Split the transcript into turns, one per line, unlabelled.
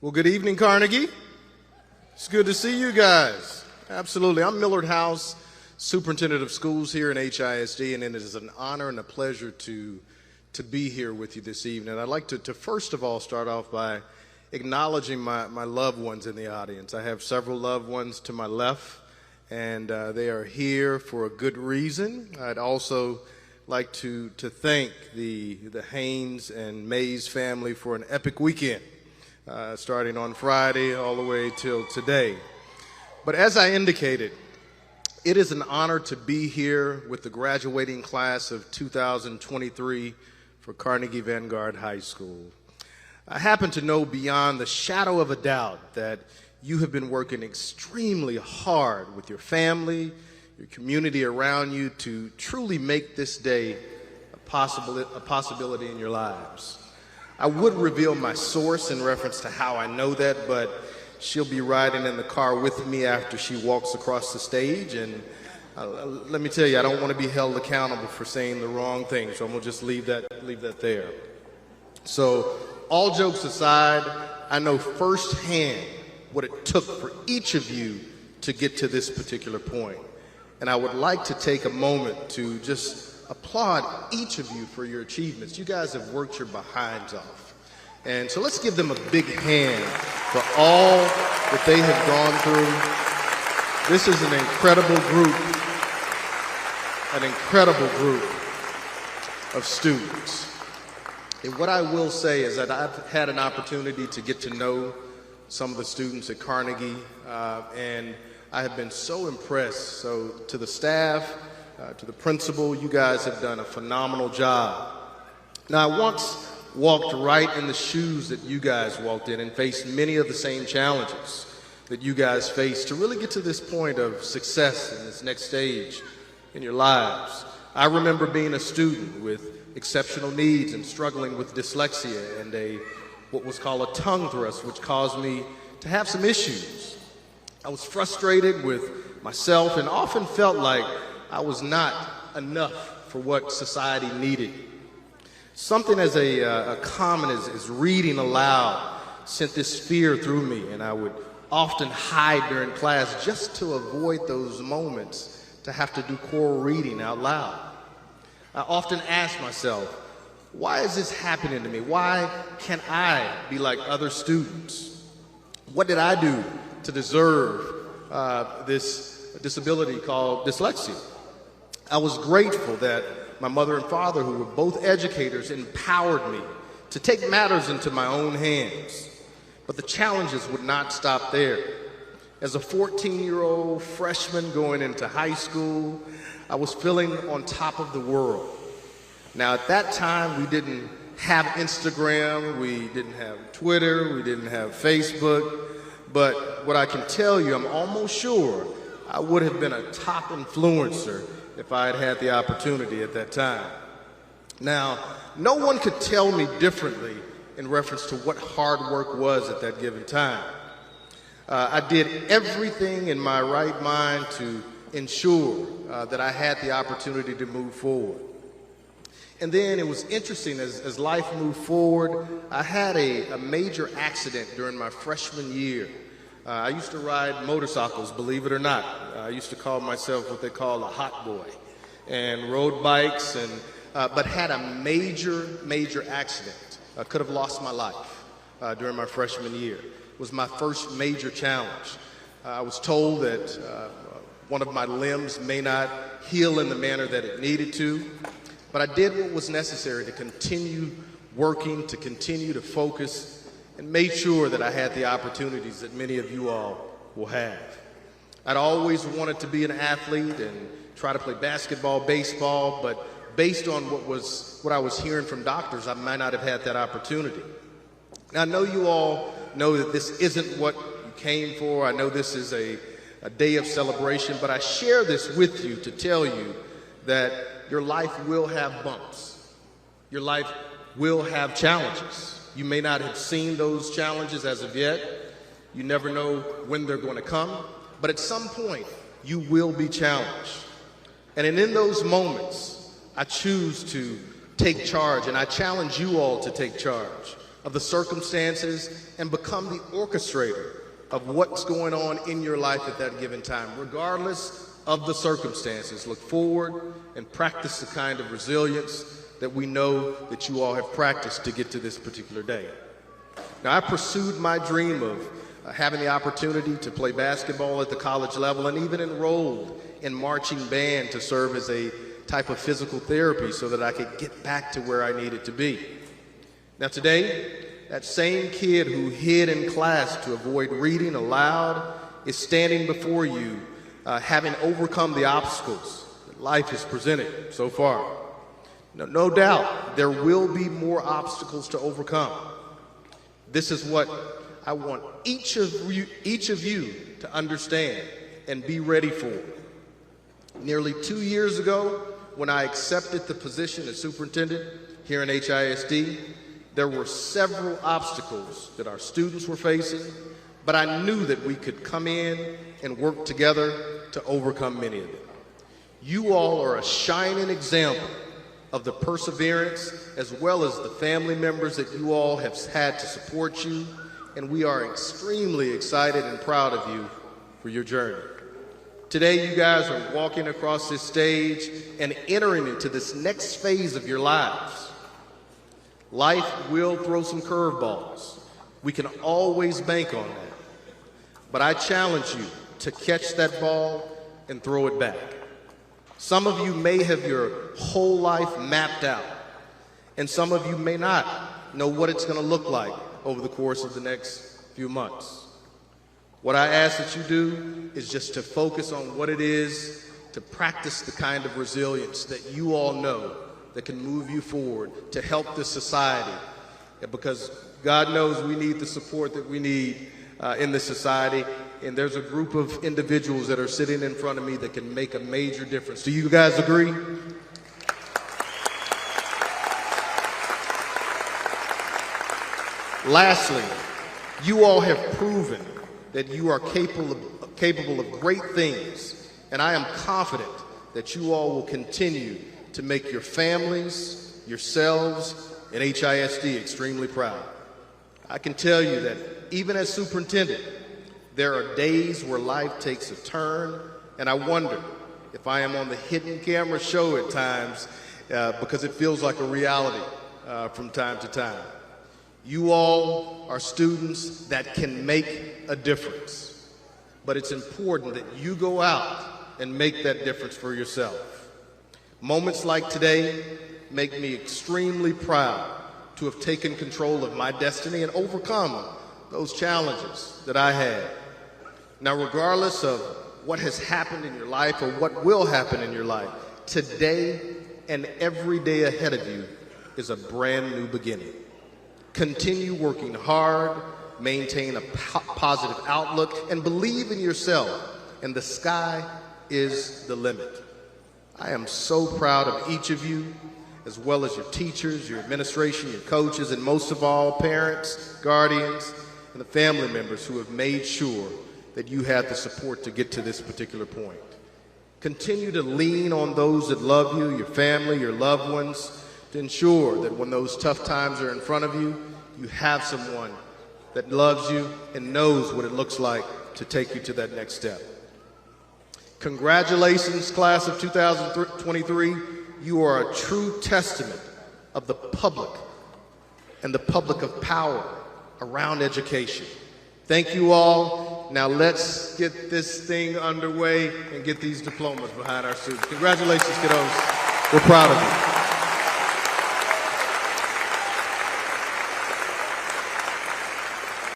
Well, good evening, Carnegie. It's good to see you guys. Absolutely. I'm Millard House, Superintendent of Schools here in HISD, and it is an honor and a pleasure to be here with you this evening. I'd like to first of all start off by acknowledging my loved ones in the audience. I have several loved ones to my left, and they are here for a good reason. I'd also like to thank the Haynes and Mays family for an epic weekend, starting on Friday all the way till today. But as I indicated, it is an honor to be here with the graduating class of 2023 for Carnegie Vanguard High School. I happen to know beyond the shadow of a doubt that you have been working extremely hard with your family, your community around you to truly make this day a possibility in your lives. I would reveal my source in reference to how I know that, but she'll be riding in the car with me after she walks across the stage, and let me tell you, I don't want to be held accountable for saying the wrong thing, so I'm going to just leave that there. So, all jokes aside, I know firsthand what it took for each of you to get to this particular point. And I would like to take a moment to just applaud each of you for your achievements. You guys have worked your behinds off. And so let's give them a big hand for all that they have gone through. This is an incredible group of students. And what I will say is that I've had an opportunity to get to know some of the students at Carnegie, and I have been so impressed. So to the staff, to the principal, you guys have done a phenomenal job. Now, I once walked right in the shoes that you guys walked in and faced many of the same challenges that you guys faced to really get to this point of success in this next stage in your lives. I remember being a student with exceptional needs and struggling with dyslexia and what was called a tongue thrust, which caused me to have some issues. I was frustrated with myself and often felt like I was not enough for what society needed. Something as common as reading aloud sent this fear through me, and I would often hide during class just to avoid those moments to have to do choral reading out loud. I often ask myself, why is this happening to me? Why can't I be like other students? What did I do to deserve this disability called dyslexia? I was grateful that my mother and father, who were both educators, empowered me to take matters into my own hands. But the challenges would not stop there. As a 14-year-old freshman going into high school, I was feeling on top of the world. Now, at that time, we didn't have Instagram, we didn't have Twitter, we didn't have Facebook, but what I can tell you, I'm almost sure I would have been a top influencer if I had had the opportunity at that time. Now, no one could tell me differently in reference to what hard work was at that given time. I did everything in my right mind to ensure that I had the opportunity to move forward. And then it was interesting, as life moved forward, I had a major accident during my freshman year. I used to ride motorcycles, believe it or not. I used to call myself what they call a hot boy, and rode bikes, but had a major accident. I could have lost my life during my freshman year. It was my first major challenge. I was told that one of my limbs may not heal in the manner that it needed to, but I did what was necessary to continue working, to continue to focus, and made sure that I had the opportunities that many of you all will have. I'd always wanted to be an athlete and try to play basketball, baseball, but based on what I was hearing from doctors, I might not have had that opportunity. Now, I know you all know that this isn't what you came for. I know this is a day of celebration, but I share this with you to tell you that your life will have bumps. Your life will have challenges. You may not have seen those challenges as of yet. You never know when they're going to come, but at some point, you will be challenged. And in those moments, I choose to take charge, and I challenge you all to take charge. of the circumstances and become the orchestrator of what's going on in your life at that given time. Regardless of the circumstances, look forward and practice the kind of resilience that we know that you all have practiced to get to this particular day. Now, I pursued my dream of having the opportunity to play basketball at the college level and even enrolled in marching band to serve as a type of physical therapy so that I could get back to where I needed to be. Now today, that same kid who hid in class to avoid reading aloud is standing before you, having overcome the obstacles that life has presented so far. No doubt, there will be more obstacles to overcome. This is what I want each of you to understand and be ready for. Nearly 2 years ago, when I accepted the position as superintendent here in HISD, there were several obstacles that our students were facing, but I knew that we could come in and work together to overcome many of them. You all are a shining example of the perseverance as well as the family members that you all have had to support you, and we are extremely excited and proud of you for your journey. Today, you guys are walking across this stage and entering into this next phase of your lives. Life will throw some curveballs. We can always bank on that. But I challenge you to catch that ball and throw it back. Some of you may have your whole life mapped out, and some of you may not know what it's going to look like over the course of the next few months. What I ask that you do is just to focus on what it is to practice the kind of resilience that you all know that can move you forward to help this society. Because God knows we need the support that we need in this society, and there's a group of individuals that are sitting in front of me that can make a major difference. Do you guys agree? Lastly, you all have proven that you are capable of great things, and I am confident that you all will continue to make your families, yourselves, and HISD extremely proud. I can tell you that even as superintendent, there are days where life takes a turn, and I wonder if I am on the hidden camera show at times because it feels like a reality from time to time. You all are students that can make a difference, but it's important that you go out and make that difference for yourself. Moments like today make me extremely proud to have taken control of my destiny and overcome those challenges that I had. Now, regardless of what has happened in your life or what will happen in your life, today and every day ahead of you is a brand new beginning. Continue working hard, maintain a positive outlook, and believe in yourself, and the sky is the limit. I am so proud of each of you, as well as your teachers, your administration, your coaches, and most of all, parents, guardians, and the family members who have made sure that you had the support to get to this particular point. Continue to lean on those that love you, your family, your loved ones, to ensure that when those tough times are in front of you, you have someone that loves you and knows what it looks like to take you to that next step. Congratulations, class of 2023. You are a true testament of the public and the public of power around education. Thank you all. Now let's get this thing underway and get these diplomas behind our students. Congratulations, kiddos. We're proud of you.